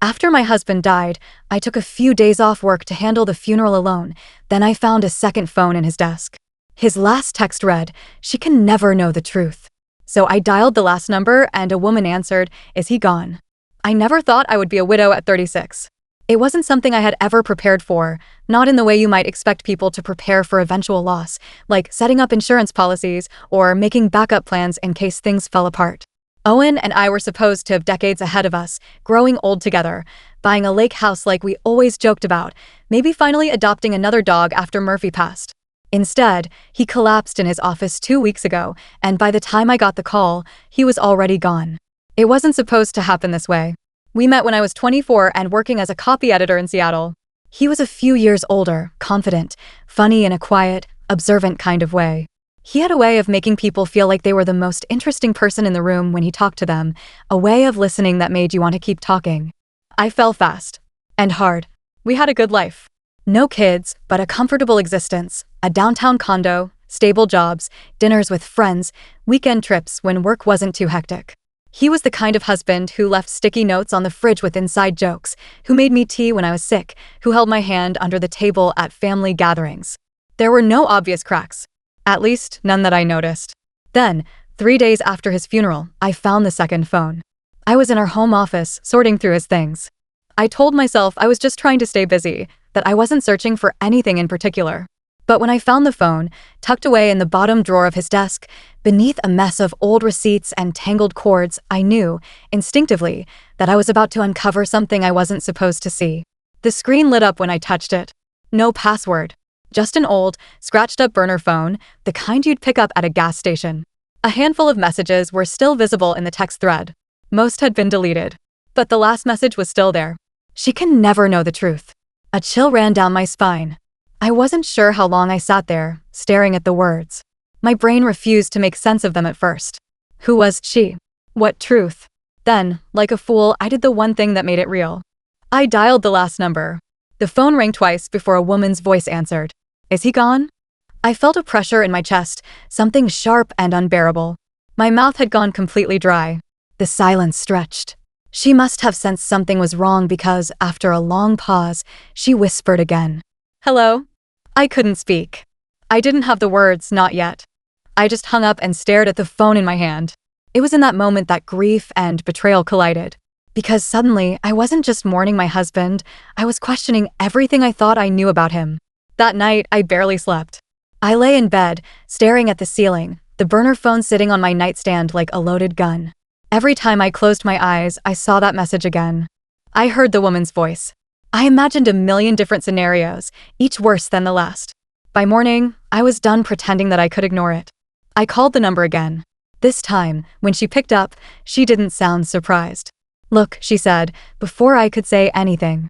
After my husband died, I took a few days off work to handle the funeral alone. Then I found a second phone in his desk. His last text read, "She can never know the truth." So I dialed the last number and a woman answered, "Is he gone?" I never thought I would be a widow at 36. It wasn't something I had ever prepared for, not in the way you might expect people to prepare for eventual loss, like setting up insurance policies or making backup plans in case things fell apart. Owen and I were supposed to have decades ahead of us, growing old together, buying a lake house like we always joked about, maybe finally adopting another dog after Murphy passed. Instead, he collapsed in his office 2 weeks ago, and by the time I got the call, he was already gone. It wasn't supposed to happen this way. We met when I was 24 and working as a copy editor in Seattle. He was a few years older, confident, funny in a quiet, observant kind of way. He had a way of making people feel like they were the most interesting person in the room when he talked to them, a way of listening that made you want to keep talking. I fell fast. And hard. We had a good life. No kids, but a comfortable existence, a downtown condo, stable jobs, dinners with friends, weekend trips when work wasn't too hectic. He was the kind of husband who left sticky notes on the fridge with inside jokes, who made me tea when I was sick, who held my hand under the table at family gatherings. There were no obvious cracks. At least, none that I noticed. Then, 3 days after his funeral, I found the second phone. I was in our home office, sorting through his things. I told myself I was just trying to stay busy, that I wasn't searching for anything in particular. But when I found the phone, tucked away in the bottom drawer of his desk, beneath a mess of old receipts and tangled cords, I knew, instinctively, that I was about to uncover something I wasn't supposed to see. The screen lit up when I touched it. No password. Just an old, scratched-up burner phone, the kind you'd pick up at a gas station. A handful of messages were still visible in the text thread. Most had been deleted. But the last message was still there. "She can never know the truth." A chill ran down my spine. I wasn't sure how long I sat there, staring at the words. My brain refused to make sense of them at first. Who was she? What truth? Then, like a fool, I did the one thing that made it real. I dialed the last number. The phone rang twice before a woman's voice answered. "Is he gone?" I felt a pressure in my chest, something sharp and unbearable. My mouth had gone completely dry. The silence stretched. She must have sensed something was wrong because, after a long pause, she whispered again. "Hello?" I couldn't speak. I didn't have the words, not yet. I just hung up and stared at the phone in my hand. It was in that moment that grief and betrayal collided. Because suddenly, I wasn't just mourning my husband, I was questioning everything I thought I knew about him. That night, I barely slept. I lay in bed, staring at the ceiling, the burner phone sitting on my nightstand like a loaded gun. Every time I closed my eyes, I saw that message again. I heard the woman's voice. I imagined a million different scenarios, each worse than the last. By morning, I was done pretending that I could ignore it. I called the number again. This time, when she picked up, she didn't sound surprised. "Look," she said, before I could say anything.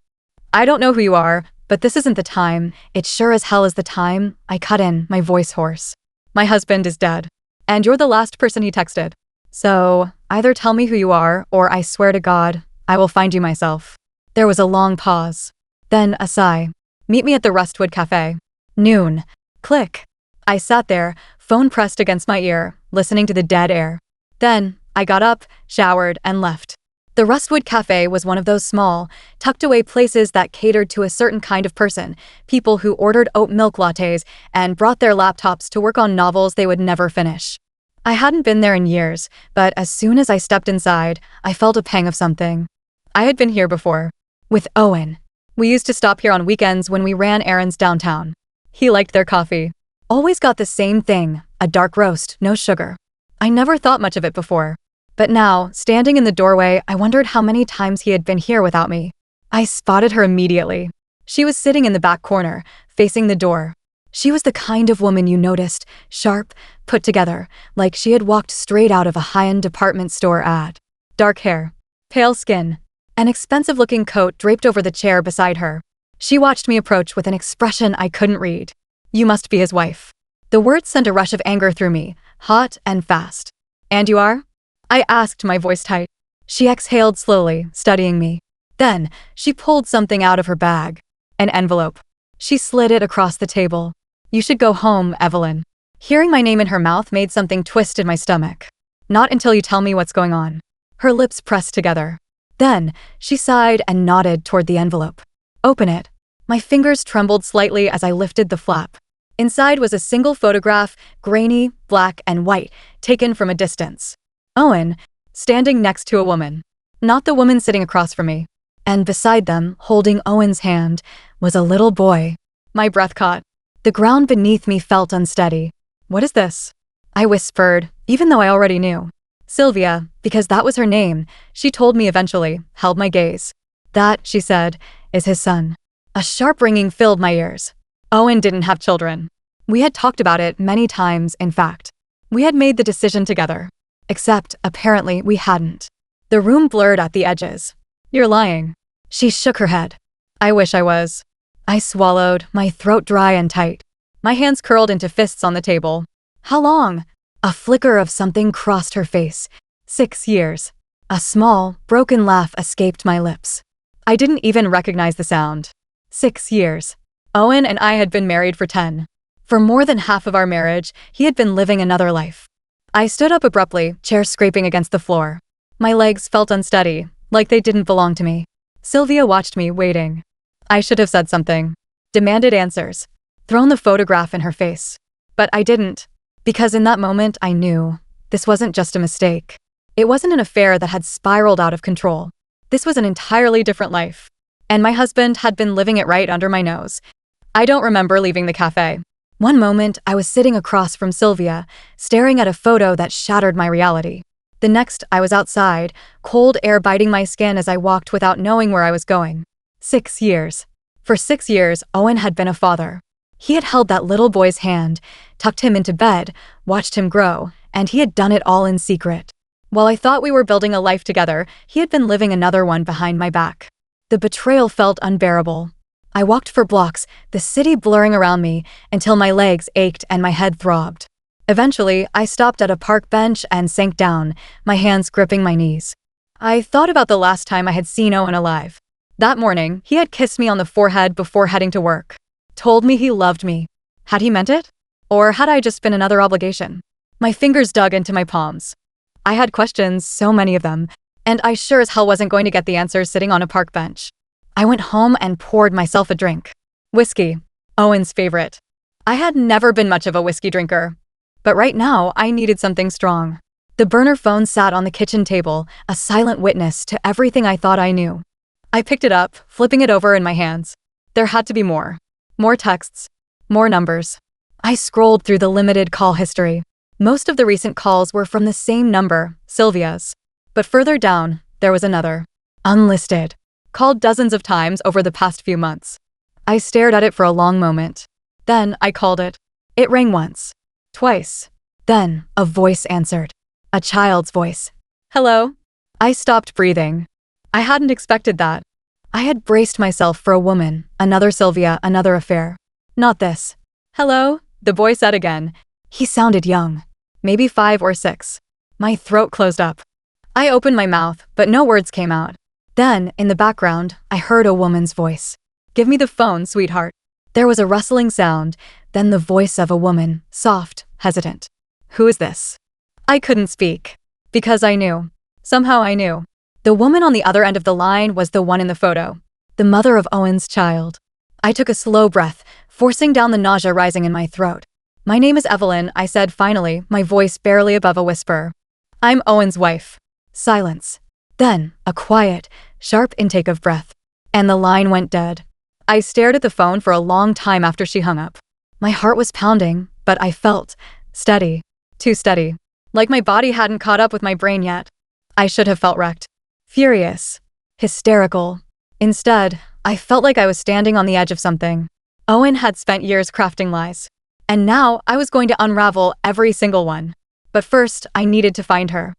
"I don't know who you are, but this isn't the time. It sure as hell is the time." I cut in, my voice hoarse. "My husband is dead. And you're the last person he texted. So, either tell me who you are, or I swear to God, I will find you myself." There was a long pause. Then a sigh. "Meet me at the Rustwood Cafe. Noon." Click. I sat there, phone pressed against my ear, listening to the dead air. Then, I got up, showered, and left. The Rustwood Cafe was one of those small, tucked-away places that catered to a certain kind of person, people who ordered oat milk lattes and brought their laptops to work on novels they would never finish. I hadn't been there in years, but as soon as I stepped inside, I felt a pang of something. I had been here before. With Owen. We used to stop here on weekends when we ran errands downtown. He liked their coffee. Always got the same thing, a dark roast, no sugar. I never thought much of it before. But now, standing in the doorway, I wondered how many times he had been here without me. I spotted her immediately. She was sitting in the back corner, facing the door. She was the kind of woman you noticed, sharp, put together, like she had walked straight out of a high-end department store ad. Dark hair, pale skin, an expensive-looking coat draped over the chair beside her. She watched me approach with an expression I couldn't read. "You must be his wife." The words sent a rush of anger through me, hot and fast. "And you are?" I asked, my voice tight. She exhaled slowly, studying me. Then, she pulled something out of her bag. An envelope. She slid it across the table. "You should go home, Evelyn." Hearing my name in her mouth made something twist in my stomach. "Not until you tell me what's going on." Her lips pressed together. Then, she sighed and nodded toward the envelope. Open it. My fingers trembled slightly as I lifted the flap. Inside was a single photograph, grainy, black, and white, taken from a distance. Owen, standing next to a woman. Not the woman sitting across from me. And beside them, holding Owen's hand, was a little boy. My breath caught. The ground beneath me felt unsteady. What is this? I whispered, even though I already knew. Sylvia, because that was her name, she told me eventually, held my gaze. That, she said, is his son. A sharp ringing filled my ears. Owen didn't have children. We had talked about it many times, in fact. We had made the decision together. Except, apparently, we hadn't. The room blurred at the edges. You're lying. She shook her head. I wish I was. I swallowed, my throat dry and tight. My hands curled into fists on the table. How long? A flicker of something crossed her face. 6 years. A small, broken laugh escaped my lips. I didn't even recognize the sound. 6 years. Owen and I had been married for 10. For more than half of our marriage, he had been living another life. I stood up abruptly, chair scraping against the floor. My legs felt unsteady, like they didn't belong to me. Sylvia watched me, waiting. I should have said something. Demanded answers. Thrown the photograph in her face. But I didn't. Because in that moment, I knew. This wasn't just a mistake. It wasn't an affair that had spiraled out of control. This was an entirely different life. And my husband had been living it right under my nose. I don't remember leaving the cafe. One moment, I was sitting across from Sylvia, staring at a photo that shattered my reality. The next, I was outside, cold air biting my skin as I walked without knowing where I was going. 6 years. For 6 years, Owen had been a father. He had held that little boy's hand, tucked him into bed, watched him grow, and he had done it all in secret. While I thought we were building a life together, he had been living another one behind my back. The betrayal felt unbearable. I walked for blocks, the city blurring around me, until my legs ached and my head throbbed. Eventually, I stopped at a park bench and sank down, my hands gripping my knees. I thought about the last time I had seen Owen alive. That morning, he had kissed me on the forehead before heading to work. Told me he loved me. Had he meant it? Or had I just been another obligation? My fingers dug into my palms. I had questions, so many of them, and I sure as hell wasn't going to get the answers sitting on a park bench. I went home and poured myself a drink. Whiskey. Owen's favorite. I had never been much of a whiskey drinker. But right now, I needed something strong. The burner phone sat on the kitchen table, a silent witness to everything I thought I knew. I picked it up, flipping it over in my hands. There had to be more. More texts. More numbers. I scrolled through the limited call history. Most of the recent calls were from the same number, Sylvia's. But further down, there was another. Unlisted. Called dozens of times over the past few months. I stared at it for a long moment. Then I called it. It rang once. Twice. Then, a voice answered. A child's voice. Hello? I stopped breathing. I hadn't expected that. I had braced myself for a woman, another Sylvia, another affair. Not this. Hello? The boy said again. He sounded young. Maybe 5 or 6. My throat closed up. I opened my mouth, but no words came out. Then, in the background, I heard a woman's voice. Give me the phone, sweetheart. There was a rustling sound, then the voice of a woman, soft, hesitant. Who is this? I couldn't speak. Because I knew. Somehow I knew. The woman on the other end of the line was the one in the photo. The mother of Owen's child. I took a slow breath, forcing down the nausea rising in my throat. My name is Evelyn, I said finally, my voice barely above a whisper. I'm Owen's wife. Silence. Then, a quiet, sharp intake of breath. And the line went dead. I stared at the phone for a long time after she hung up. My heart was pounding, but I felt steady. Too steady. Like my body hadn't caught up with my brain yet. I should have felt wrecked. Furious. Hysterical. Instead, I felt like I was standing on the edge of something. Owen had spent years crafting lies. And now I was going to unravel every single one. But first, I needed to find her.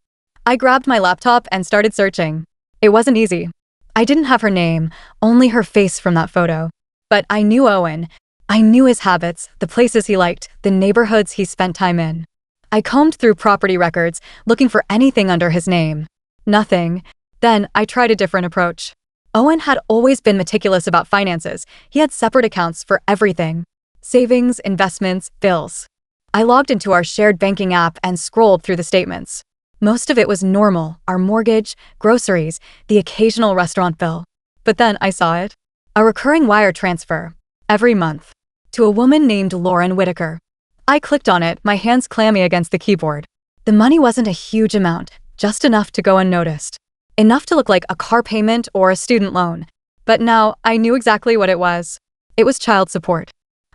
I grabbed my laptop and started searching. It wasn't easy. I didn't have her name, only her face from that photo. But I knew Owen. I knew his habits, the places he liked, the neighborhoods he spent time in. I combed through property records, looking for anything under his name. Nothing. Then I tried a different approach. Owen had always been meticulous about finances. He had separate accounts for everything. Savings, investments, bills. I logged into our shared banking app and scrolled through the statements. Most of it was normal, our mortgage, groceries, the occasional restaurant bill. But then I saw it. A recurring wire transfer. Every month. To a woman named Lauren Whitaker. I clicked on it, my hands clammy against the keyboard. The money wasn't a huge amount, just enough to go unnoticed. Enough to look like a car payment or a student loan. But now, I knew exactly what it was. It was child support.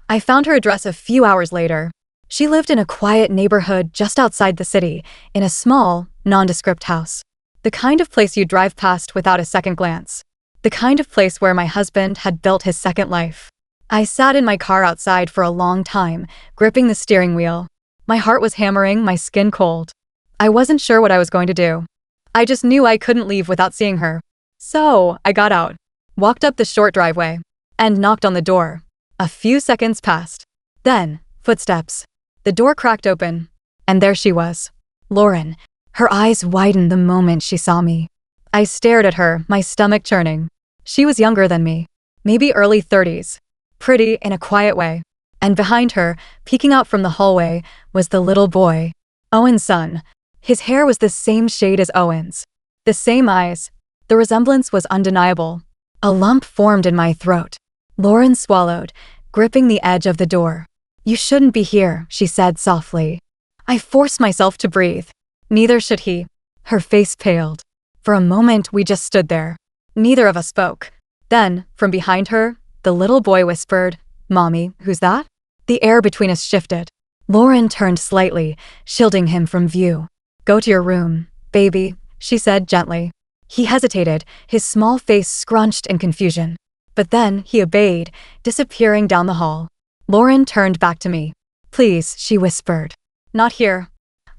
I found her address a few hours later. She lived in a quiet neighborhood just outside the city, in a small, nondescript house. The kind of place you drive past without a second glance. The kind of place where my husband had built his second life. I sat in my car outside for a long time, gripping the steering wheel. My heart was hammering, my skin cold. I wasn't sure what I was going to do. I just knew I couldn't leave without seeing her. So, I got out, walked up the short driveway, and knocked on the door. A few seconds passed. Then, footsteps. The door cracked open, and there she was. Lauren. Her eyes widened the moment she saw me. I stared at her, my stomach churning. She was younger than me, maybe early 30s. Pretty in a quiet way. And behind her, peeking out from the hallway, was the little boy. Owen's son. His hair was the same shade as Owen's. The same eyes. The resemblance was undeniable. A lump formed in my throat. Lauren swallowed, gripping the edge of the door. "You shouldn't be here," she said softly. I forced myself to breathe. Neither should he. Her face paled. For a moment, we just stood there. Neither of us spoke. Then, from behind her, the little boy whispered, "Mommy, who's that?" The air between us shifted. Lauren turned slightly, shielding him from view. "Go to your room, baby," she said gently. He hesitated, his small face scrunched in confusion. But then he obeyed, disappearing down the hall. Lauren turned back to me. "Please," she whispered. "Not here."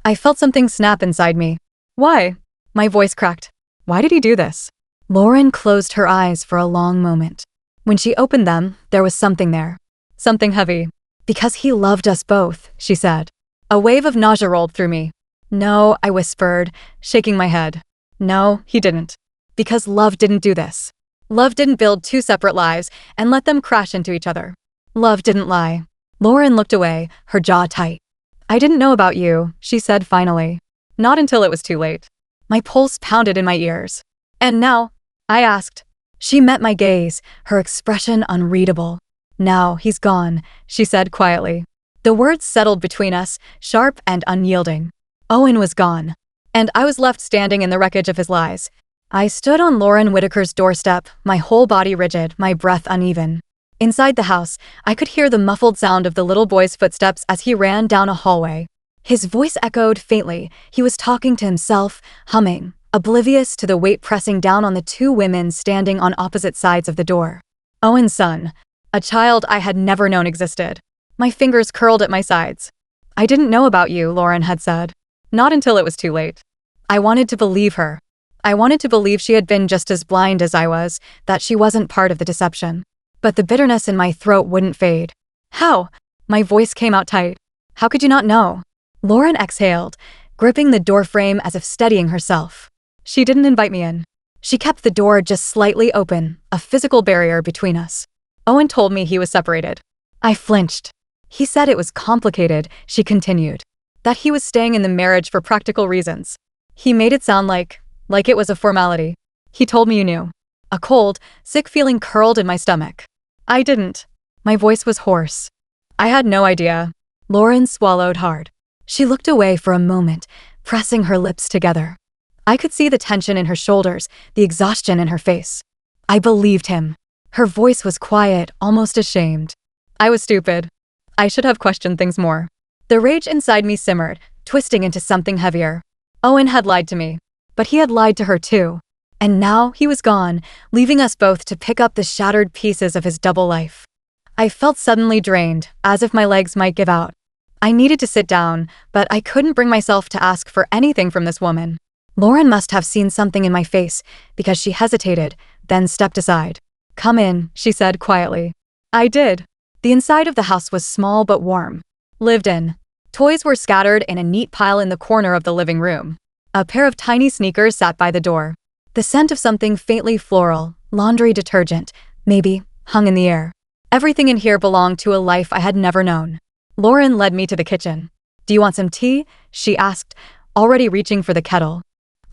I felt something snap inside me. "Why?" My voice cracked. "Why did he do this?" Lauren closed her eyes for a long moment. When she opened them, there was something there. Something heavy. "Because he loved us both," she said. A wave of nausea rolled through me. "No," I whispered, shaking my head. "No, he didn't. Because love didn't do this. Love didn't build two separate lives and let them crash into each other. Love didn't lie." Lauren looked away, her jaw tight. "I didn't know about you," she said finally. "Not until it was too late." My pulse pounded in my ears. "And now?" I asked. She met my gaze, her expression unreadable. "Now he's gone," she said quietly. The words settled between us, sharp and unyielding. Owen was gone. And I was left standing in the wreckage of his lies. I stood on Lauren Whitaker's doorstep, my whole body rigid, my breath uneven. Inside the house, I could hear the muffled sound of the little boy's footsteps as he ran down a hallway. His voice echoed faintly. He was talking to himself, humming, oblivious to the weight pressing down on the two women standing on opposite sides of the door. Owen's son. A child I had never known existed. My fingers curled at my sides. "I didn't know about you," Lauren had said. Not until it was too late. I wanted to believe her. I wanted to believe she had been just as blind as I was, that she wasn't part of the deception. But the bitterness in my throat wouldn't fade. "How?" My voice came out tight. "How could you not know?" Lauren exhaled, gripping the doorframe as if steadying herself. "She didn't invite me in. She kept the door just slightly open, a physical barrier between us. Owen told me he was separated." I flinched. "He said it was complicated," she continued. "That he was staying in the marriage for practical reasons. He made it sound like it was a formality. He told me you knew." A cold, sick feeling curled in my stomach. I didn't. My voice was hoarse. "I had no idea." Lauren swallowed hard. She looked away for a moment, pressing her lips together. I could see the tension in her shoulders, the exhaustion in her face. I believed him. Her voice was quiet, almost ashamed. "I was stupid. I should have questioned things more." The rage inside me simmered, twisting into something heavier. Owen had lied to me. But he had lied to her too. And now he was gone, leaving us both to pick up the shattered pieces of his double life. I felt suddenly drained, as if my legs might give out. I needed to sit down, but I couldn't bring myself to ask for anything from this woman. Lauren must have seen something in my face, because she hesitated, then stepped aside. "Come in," she said quietly. I did. The inside of the house was small but warm. Lived in. Toys were scattered in a neat pile in the corner of the living room. A pair of tiny sneakers sat by the door. The scent of something faintly floral, laundry detergent, maybe, hung in the air. Everything in here belonged to a life I had never known. Lauren led me to the kitchen. "Do you want some tea?" she asked, already reaching for the kettle.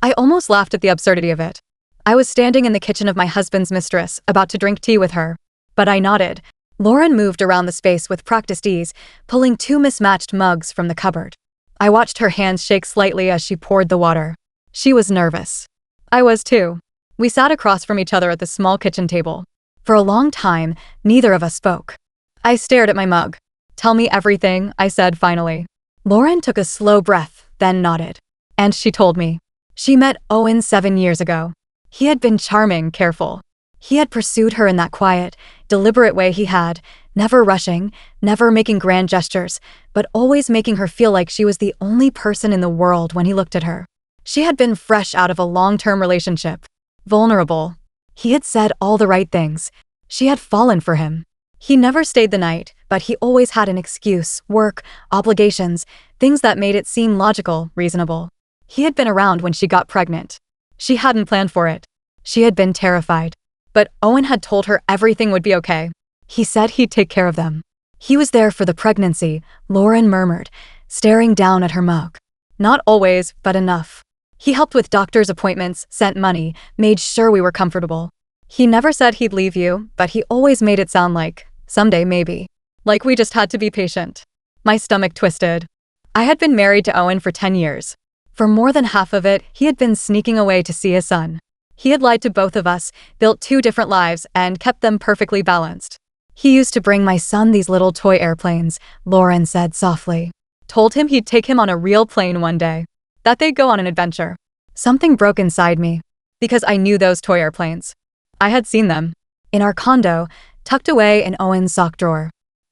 I almost laughed at the absurdity of it. I was standing in the kitchen of my husband's mistress, about to drink tea with her. But I nodded. Lauren moved around the space with practiced ease, pulling two mismatched mugs from the cupboard. I watched her hands shake slightly as she poured the water. She was nervous. I was too. We sat across from each other at the small kitchen table. For a long time, neither of us spoke. I stared at my mug. "Tell me everything," I said finally. Lauren took a slow breath, then nodded. And she told me. She met Owen 7 years ago. He had been charming, careful. He had pursued her in that quiet, deliberate way he had, never rushing, never making grand gestures, but always making her feel like she was the only person in the world when he looked at her. She had been fresh out of a long-term relationship. Vulnerable. He had said all the right things. She had fallen for him. He never stayed the night, but he always had an excuse, work, obligations, things that made it seem logical, reasonable. He had been around when she got pregnant. She hadn't planned for it. She had been terrified. But Owen had told her everything would be okay. He said he'd take care of them. He was there for the pregnancy, Lauren murmured, staring down at her mug. Not always, but enough. He helped with doctor's appointments, sent money, made sure we were comfortable. He never said he'd leave you, but he always made it sound like, someday maybe. Like we just had to be patient. My stomach twisted. I had been married to Owen for 10 years. For more than half of it, he had been sneaking away to see his son. He had lied to both of us, built 2 different lives, and kept them perfectly balanced. He used to bring my son these little toy airplanes, Lauren said softly. Told him he'd take him on a real plane one day. That they'd go on an adventure. Something broke inside me. Because I knew those toy airplanes. I had seen them. In our condo, tucked away in Owen's sock drawer.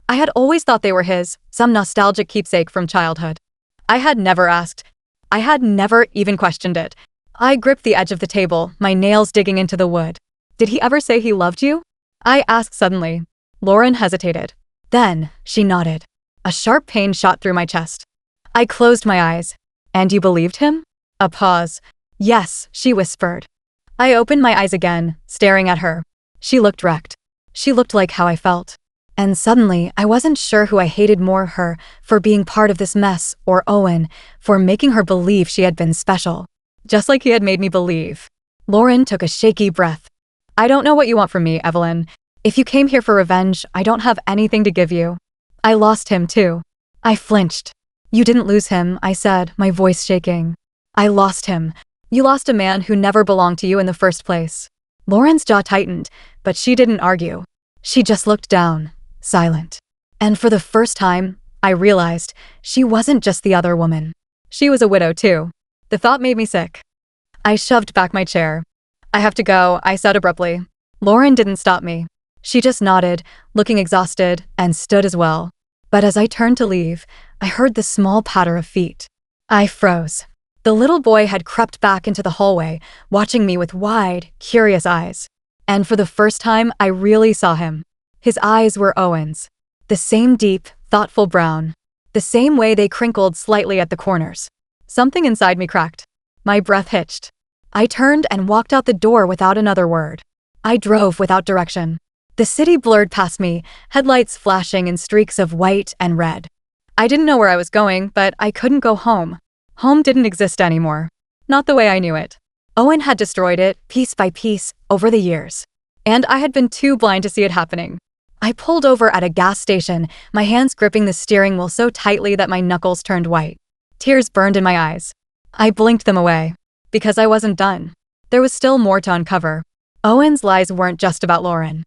I had always thought they were his, some nostalgic keepsake from childhood. I had never asked. I had never even questioned it. I gripped the edge of the table, my nails digging into the wood. Did he ever say he loved you? I asked suddenly. Lauren hesitated. Then, she nodded. A sharp pain shot through my chest. I closed my eyes. And you believed him? A pause. Yes, she whispered. I opened my eyes again, staring at her. She looked wrecked. She looked like how I felt. And suddenly, I wasn't sure who I hated more, her for being part of this mess, or Owen for making her believe she had been special. Just like he had made me believe. Lauren took a shaky breath. I don't know what you want from me, Evelyn. If you came here for revenge, I don't have anything to give you. I lost him too. I flinched. You didn't lose him, I said, my voice shaking. I lost him. You lost a man who never belonged to you in the first place. Lauren's jaw tightened, but she didn't argue. She just looked down, silent. And for the first time, I realized she wasn't just the other woman. She was a widow too. The thought made me sick. I shoved back my chair. I have to go, I said abruptly. Lauren didn't stop me. She just nodded, looking exhausted, and stood as well. But as I turned to leave, I heard the small patter of feet. I froze. The little boy had crept back into the hallway, watching me with wide, curious eyes. And for the first time, I really saw him. His eyes were Owen's. The same deep, thoughtful brown. The same way they crinkled slightly at the corners. Something inside me cracked. My breath hitched. I turned and walked out the door without another word. I drove without direction. The city blurred past me, headlights flashing in streaks of white and red. I didn't know where I was going, but I couldn't go home. Home didn't exist anymore. Not the way I knew it. Owen had destroyed it, piece by piece, over the years. And I had been too blind to see it happening. I pulled over at a gas station, my hands gripping the steering wheel so tightly that my knuckles turned white. Tears burned in my eyes. I blinked them away. Because I wasn't done. There was still more to uncover. Owen's lies weren't just about Lauren.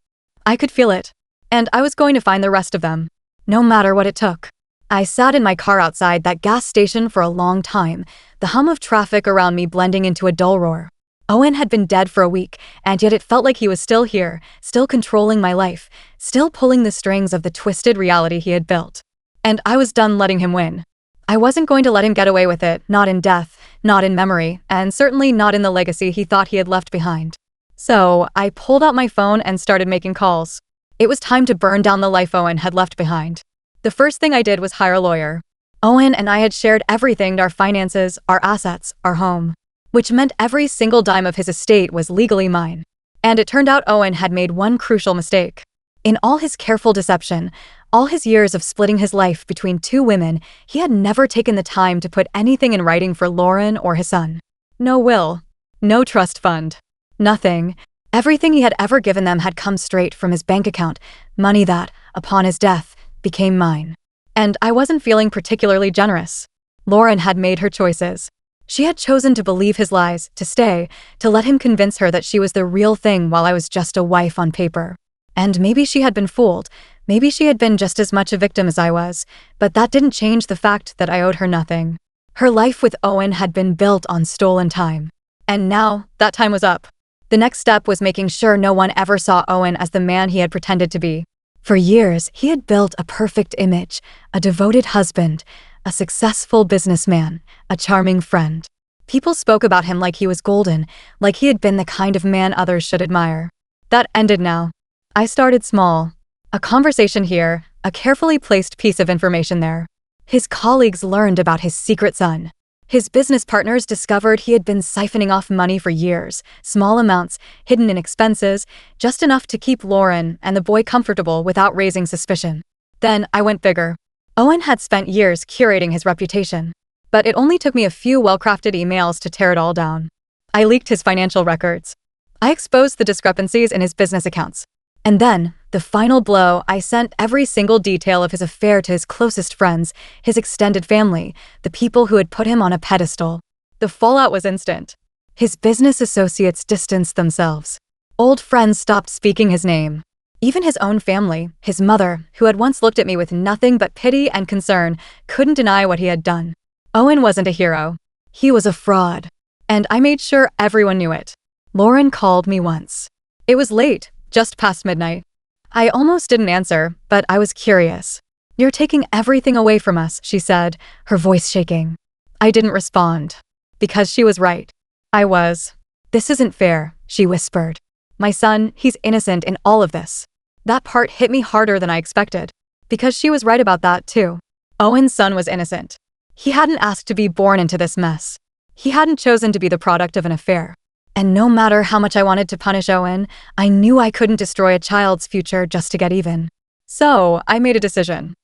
I could feel it. And I was going to find the rest of them. No matter what it took. I sat in my car outside that gas station for a long time, the hum of traffic around me blending into a dull roar. Owen had been dead for a week, and yet it felt like he was still here, still controlling my life, still pulling the strings of the twisted reality he had built. And I was done letting him win. I wasn't going to let him get away with it, not in death, not in memory, and certainly not in the legacy he thought he had left behind. So, I pulled out my phone and started making calls. It was time to burn down the life Owen had left behind. The first thing I did was hire a lawyer. Owen and I had shared everything, our finances, our assets, our home. Which meant every single dime of his estate was legally mine. And it turned out Owen had made one crucial mistake. In all his careful deception, All his years of splitting his life between two women, he had never taken the time to put anything in writing for Lauren or his son. No will. No trust fund. Nothing. Everything he had ever given them had come straight from his bank account, money that, upon his death, became mine. And I wasn't feeling particularly generous. Lauren had made her choices. She had chosen to believe his lies, to stay, to let him convince her that she was the real thing while I was just a wife on paper. And maybe she had been fooled. Maybe she had been just as much a victim as I was, but that didn't change the fact that I owed her nothing. Her life with Owen had been built on stolen time. And now, that time was up. The next step was making sure no one ever saw Owen as the man he had pretended to be. For years, he had built a perfect image, a devoted husband, a successful businessman, a charming friend. People spoke about him like he was golden, like he had been the kind of man others should admire. That ended now. I started small. A conversation here, a carefully placed piece of information there. His colleagues learned about his secret son. His business partners discovered he had been siphoning off money for years, small amounts, hidden in expenses, just enough to keep Lauren and the boy comfortable without raising suspicion. Then I went bigger. Owen had spent years curating his reputation. But it only took me a few well-crafted emails to tear it all down. I leaked his financial records. I exposed the discrepancies in his business accounts. And then, the final blow, I sent every single detail of his affair to his closest friends, his extended family, the people who had put him on a pedestal. The fallout was instant. His business associates distanced themselves. Old friends stopped speaking his name. Even his own family, his mother, who had once looked at me with nothing but pity and concern, couldn't deny what he had done. Owen wasn't a hero. He was a fraud. And I made sure everyone knew it. Lauren called me once. It was late, just past midnight. I almost didn't answer, but I was curious. "You're taking everything away from us," she said, her voice shaking. I didn't respond. Because she was right. I was. "This isn't fair," she whispered. "My son, he's innocent in all of this." That part hit me harder than I expected. Because she was right about that, too. Owen's son was innocent. He hadn't asked to be born into this mess. He hadn't chosen to be the product of an affair. And no matter how much I wanted to punish Owen, I knew I couldn't destroy a child's future just to get even. So, I made a decision.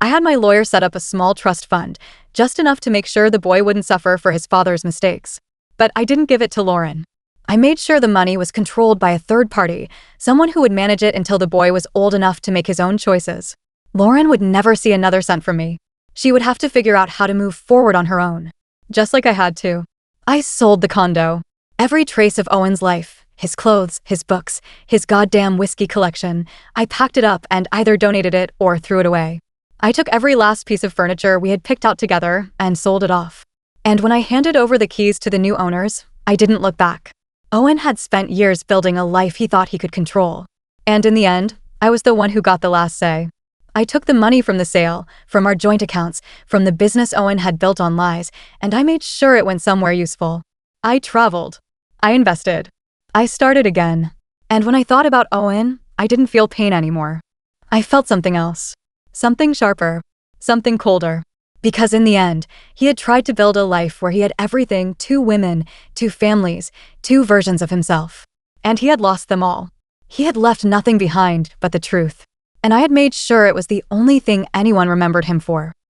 I had my lawyer set up a small trust fund, just enough to make sure the boy wouldn't suffer for his father's mistakes. But I didn't give it to Lauren. I made sure the money was controlled by a third party, someone who would manage it until the boy was old enough to make his own choices. Lauren would never see another cent from me. She would have to figure out how to move forward on her own. Just like I had to. I sold the condo. Every trace of Owen's life, his clothes, his books, his goddamn whiskey collection, I packed it up and either donated it or threw it away. I took every last piece of furniture we had picked out together and sold it off. And when I handed over the keys to the new owners, I didn't look back. Owen had spent years building a life he thought he could control. And in the end, I was the one who got the last say. I took the money from the sale, from our joint accounts, from the business Owen had built on lies, and I made sure it went somewhere useful. I traveled. I invested. I started again. And when I thought about Owen, I didn't feel pain anymore. I felt something else. Something sharper. Something colder. Because in the end, he had tried to build a life where he had everything, 2 women, 2 families, 2 versions of himself. And he had lost them all. He had left nothing behind but the truth. And I had made sure it was the only thing anyone remembered him for.